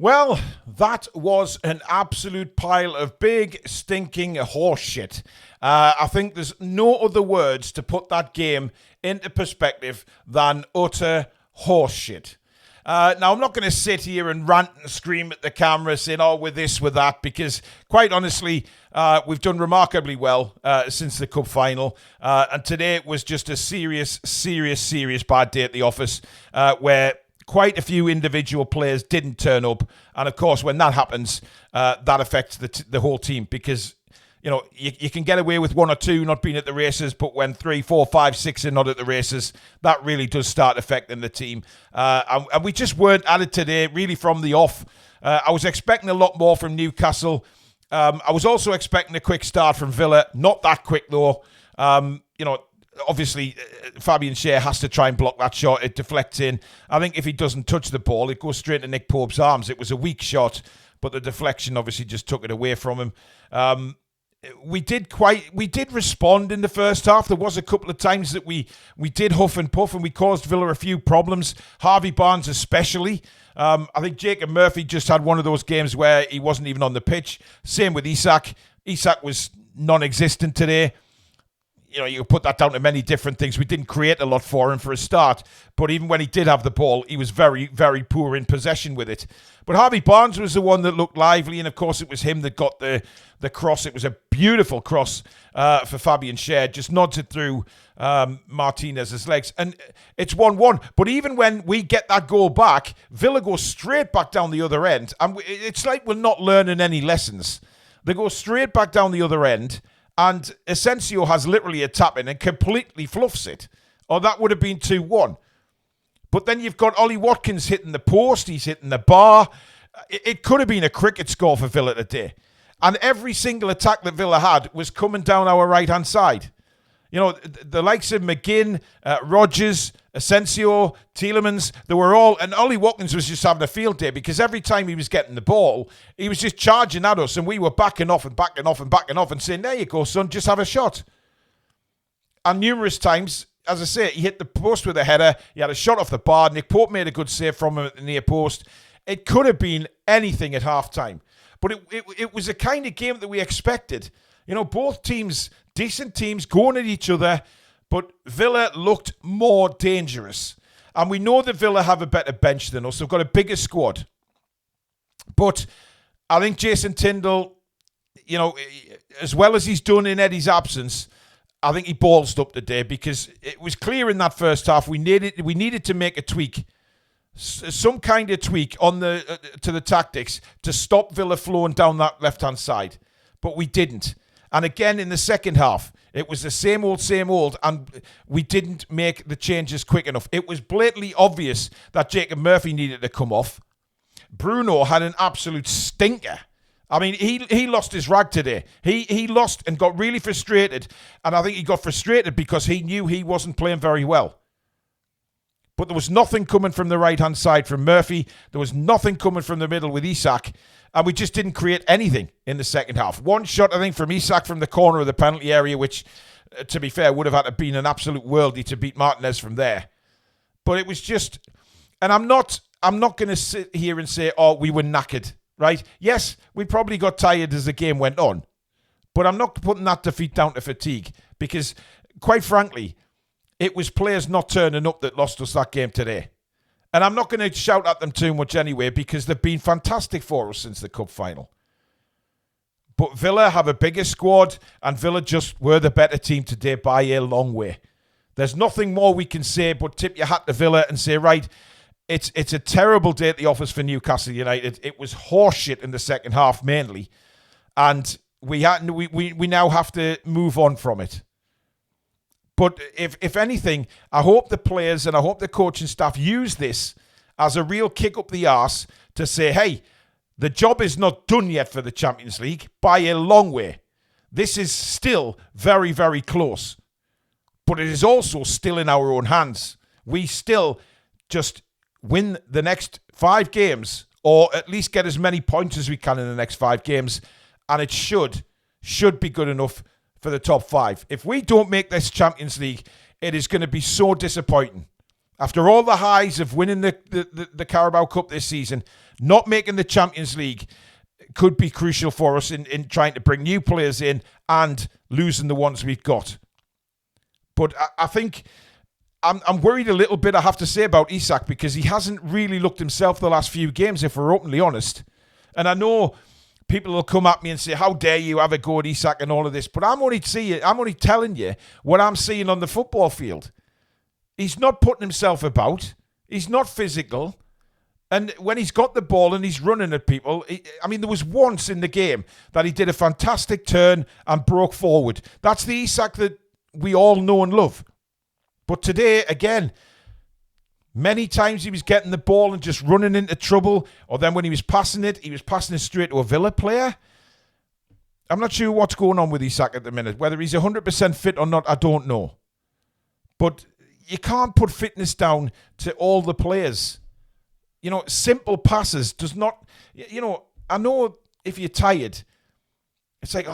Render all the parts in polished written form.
Well, that was an absolute pile of big, stinking horse shit. I think there's no other words to put that game into perspective than utter horse shit. Now, I'm not going to sit here and rant and scream at the camera saying, oh, we're this, we're that, because quite honestly, we've done remarkably well since the cup final. And today was just a serious bad day at the office where quite a few individual players didn't turn up. And of course, when that happens, that affects the whole team because, you know, you can get away with one or two not being at the races, but when 3, 4, 5, 6 are not at the races, that really does start affecting the team. And we just weren't at it today, really from the off. I was expecting a lot more from Newcastle. I was also expecting a quick start from Villa. Not that quick, though. Obviously, Fabian Schär has to try and block that shot. It deflects in. I think if he doesn't touch the ball, it goes straight to Nick Pope's arms. It was a weak shot, but the deflection obviously just took it away from him. We did respond in the first half. There was a couple of times that we did huff and puff and we caused Villa a few problems. Harvey Barnes especially. I think Jacob Murphy just had one of those games where he wasn't even on the pitch. Same with Isak. Isak was non-existent today. You know, you put that down to many different things. We didn't create a lot for him for a start, but even when he did have the ball, he was very, very poor in possession with it. But Harvey Barnes was the one that looked lively, and of course it was him that got the cross. It was a beautiful cross for Fabian Schär, just nods it through Martinez's legs, and it's 1-1. But even when we get that goal back, Villa goes straight back down the other end, and it's like we're not learning any lessons. They go straight back down the other end, and Asensio has literally a tap in and completely fluffs it. Or that would have been 2-1. But then you've got Ollie Watkins hitting the post. He's hitting the bar. It could have been a cricket score for Villa today. And every single attack that Villa had was coming down our right-hand side. You know, the likes of McGinn, Rodgers, Asensio, Tielemans, they were all... And Ollie Watkins was just having a field day because every time he was getting the ball, he was just charging at us and we were backing off and saying, there you go, son, just have a shot. And numerous times, as I say, he hit the post with a header. He had a shot off the bar. Nick Pope made a good save from him at the near post. It could have been anything at half-time. But it was a kind of game that we expected. You know, both teams... decent teams going at each other, but Villa looked more dangerous. And we know that Villa have a better bench than us. They've got a bigger squad. But I think Jason Tindall, you know, as well as he's done in Eddie's absence, I think he ballsed up today because it was clear in that first half we needed to make a tweak, some kind of tweak on to the tactics to stop Villa flowing down that left-hand side. But we didn't. And again, in the second half, it was the same old, and we didn't make the changes quick enough. It was blatantly obvious that Jacob Murphy needed to come off. Bruno had an absolute stinker. I mean, he lost his rag today. He lost and got really frustrated, and I think he got frustrated because he knew he wasn't playing very well. But there was nothing coming from the right-hand side from Murphy. There was nothing coming from the middle with Isak. And we just didn't create anything in the second half. One shot, I think, from Isak from the corner of the penalty area, which, to be fair, would have had to been an absolute worldie to beat Martinez from there. But it was just... And I'm not going to sit here and say, oh, we were knackered, right? Yes, we probably got tired as the game went on. But I'm not putting that defeat down to fatigue. Because, quite frankly, it was players not turning up that lost us that game today. And I'm not going to shout at them too much anyway because they've been fantastic for us since the cup final. But Villa have a bigger squad and Villa just were the better team today by a long way. There's nothing more we can say but tip your hat to Villa and say, right, it's a terrible day at the office for Newcastle United. It was horseshit in the second half mainly. And we now have to move on from it. But if anything, I hope the players and I hope the coaching staff use this as a real kick up the arse to say, hey, the job is not done yet for the Champions League by a long way. This is still very, very close. But it is also still in our own hands. We still just win the next 5 games or at least get as many points as we can in the next 5 games. And it should be good enough for the top 5. If we don't make this Champions League, it is going to be so disappointing. After all the highs of winning the Carabao Cup this season, Not making the Champions League could be crucial for us in trying to bring new players in and losing the ones we've got. But I think I'm worried a little bit, I have to say, about Isak, because he hasn't really looked himself the last few games, if we're openly honest. And I know people will come at me and say, how dare you have a go at Isak and all of this. But I'm only telling you what I'm seeing on the football field. He's not putting himself about. He's not physical. And when he's got the ball and he's running at people, there was once in the game that he did a fantastic turn and broke forward. That's the Isak that we all know and love. But today, again, many times he was getting the ball and just running into trouble. Or then when he was passing it straight to a Villa player. I'm not sure what's going on with Isak at the minute. Whether he's 100% fit or not, I don't know. But you can't put fitness down to all the players. Simple passes does not... I know if you're tired, it's like,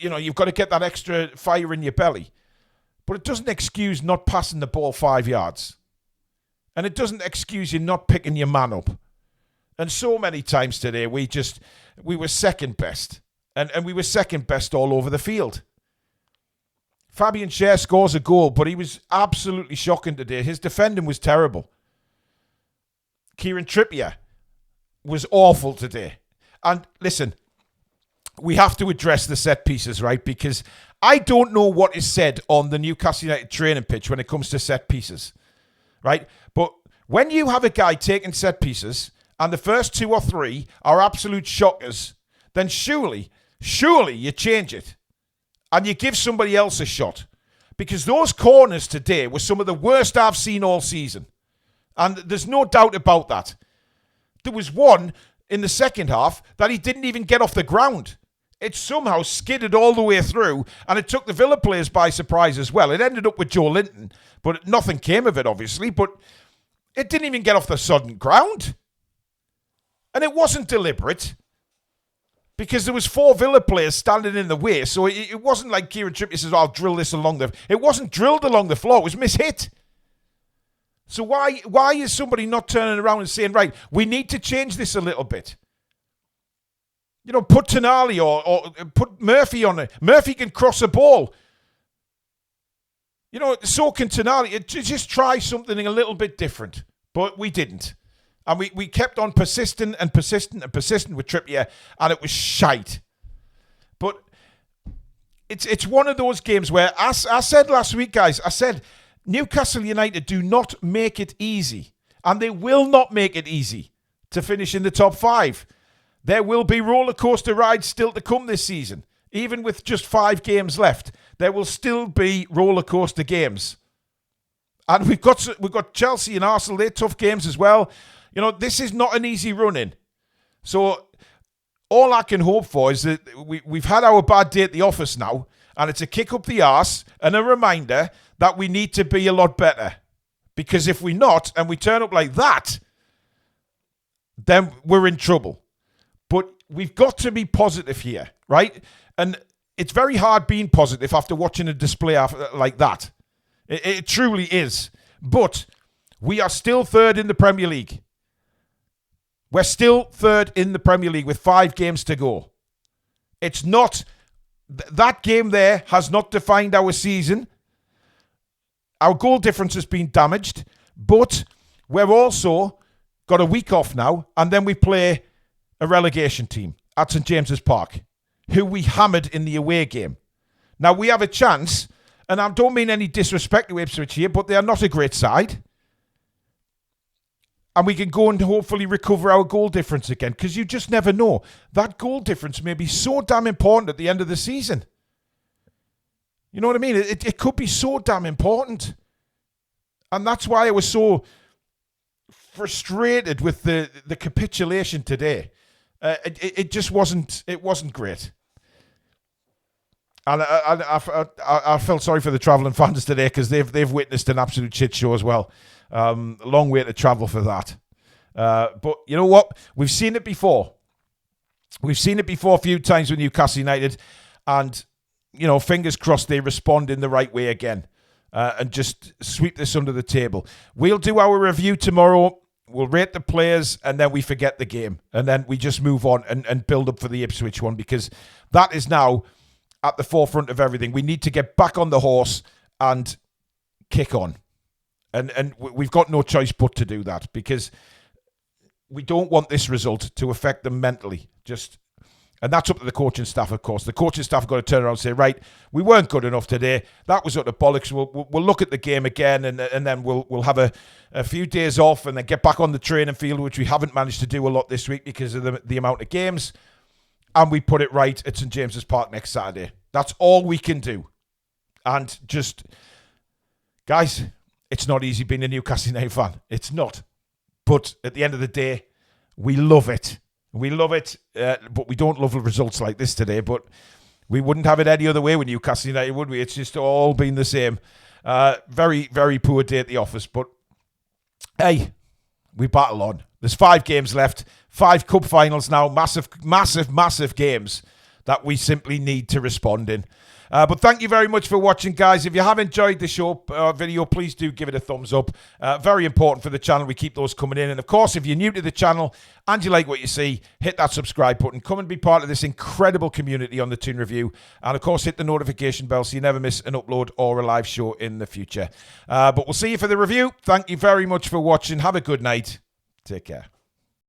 you've got to get that extra fire in your belly. But it doesn't excuse not passing the ball 5 yards. And it doesn't excuse you not picking your man up. And so many times today, we were second best. And we were second best all over the field. Fabian Schär scores a goal, but he was absolutely shocking today. His defending was terrible. Kieran Trippier was awful today. And listen, we have to address the set pieces, right? Because I don't know what is said on the Newcastle United training pitch when it comes to set pieces, right? But when you have a guy taking set pieces and the first 2 or 3 are absolute shockers, then surely you change it and you give somebody else a shot. Because those corners today were some of the worst I've seen all season. And there's no doubt about that. There was one in the second half that he didn't even get off the ground. It somehow skidded all the way through, and it took the Villa players by surprise as well. It ended up with Joe Linton, but nothing came of it, obviously. But it didn't even get off the sodden ground. And it wasn't deliberate, because there was 4 Villa players standing in the way. So it wasn't like Kieran Trippier says, I'll drill this along the... It wasn't drilled along the floor. It was mishit. So why is somebody not turning around and saying, right, we need to change this a little bit? Put Tonali or put Murphy on it. Murphy can cross a ball. So can Tonali. Just try something a little bit different. But we didn't. And we kept on persistent with Trippier, and it was shite. But it's one of those games where, I said last week, guys, I said, Newcastle United do not make it easy. And they will not make it easy to finish in the top 5. There will be roller coaster rides still to come this season. Even with just 5 games left, there will still be roller coaster games. And we've got Chelsea and Arsenal, they're tough games as well. This is not an easy run in. So all I can hope for is that we've had our bad day at the office now, and it's a kick up the arse and a reminder that we need to be a lot better. Because if we're not, and we turn up like that, then we're in trouble. But we've got to be positive here, right? And it's very hard being positive after watching a display like that. It truly is. But we are still third in the Premier League. We're still third in the Premier League with 5 games to go. It's not... That game there has not defined our season. Our goal difference has been damaged. But we've also got a week off now, and then we play a relegation team at St James's Park, who we hammered in the away game. Now, we have a chance, and I don't mean any disrespect to Ipswich here, but they are not a great side. And we can go and hopefully recover our goal difference again, because you just never know. That goal difference may be so damn important at the end of the season. You know what I mean? It could be so damn important. And that's why I was so frustrated with the capitulation today. It just wasn't great. And I felt sorry for the travelling fans today, because they've witnessed an absolute shit show as well. Long way to travel for that. But you know what? We've seen it before. We've seen it before a few times with Newcastle United. And, fingers crossed they respond in the right way again. And just sweep this under the table. We'll do our review tomorrow. we'll rate the players, and then we forget the game. And then we just move on and build up for the Ipswich one, because that is now at the forefront of everything. We need to get back on the horse and kick on. And we've got no choice but to do that, because we don't want this result to affect them mentally. And that's up to the coaching staff, of course. The coaching staff have got to turn around and say, right, we weren't good enough today. That was utter bollocks. We'll look at the game again, and then we'll have a few days off and then get back on the training field, which we haven't managed to do a lot this week because of the amount of games. And we put it right at St James's Park next Saturday. That's all we can do. And just, guys, it's not easy being a Newcastle United fan. It's not. But at the end of the day, we love it. We love it, but we don't love the results like this today. But we wouldn't have it any other way with Newcastle United, would we? It's just all been the same. Very, very poor day at the office. But, hey, we battle on. There's 5 games left. 5 cup finals now. Massive, massive, massive games that we simply need to respond in. But thank you very much for watching, guys. If you have enjoyed the show video, please do give it a thumbs up. Very important for the channel. We keep those coming in. And, of course, if you're new to the channel and you like what you see, hit that subscribe button. Come and be part of this incredible community on the Toon Review. And, of course, hit the notification bell so you never miss an upload or a live show in the future. But we'll see you for the review. Thank you very much for watching. Have a good night. Take care.